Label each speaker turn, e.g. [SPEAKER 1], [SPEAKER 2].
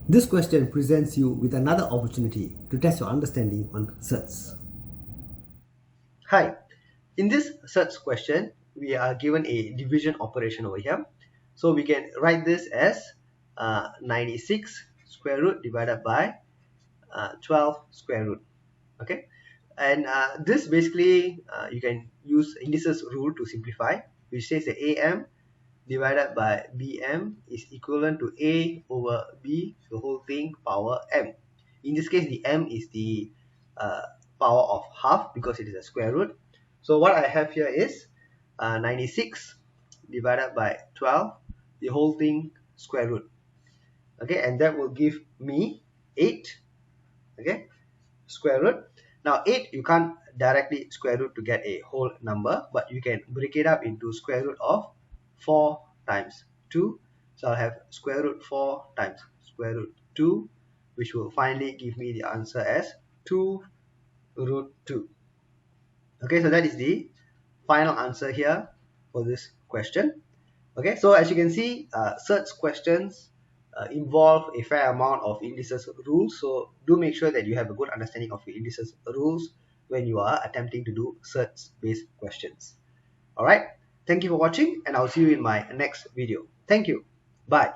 [SPEAKER 1] This question presents you with another opportunity to test your understanding on Surds. Hi, in this Surds question, we are given a division operation over here. So we can write this as 96 square root divided by 12 square root. Okay, and this basically you can use indices rule to simplify, which says that AM divided by bm is equivalent to a over b, the whole thing, power m. In this case, the m is the power of half because it is a square root. So what I have here is 96 divided by 12, the whole thing, square root. Okay, and that will give me 8. Okay, square root. Now 8 you can't directly square root to get a whole number, but you can break it up into square root of 4 times 2. So I'll have square root 4 times square root 2, which will finally give me the answer as 2 root 2. Okay, so that is the final answer here for this question. Okay, so as you can see, search questions involve a fair amount of indices rules. So do make sure that you have a good understanding of the indices rules when you are attempting to do search based questions. All right, thank you for watching, and I'll see you in my next video. Thank you. Bye.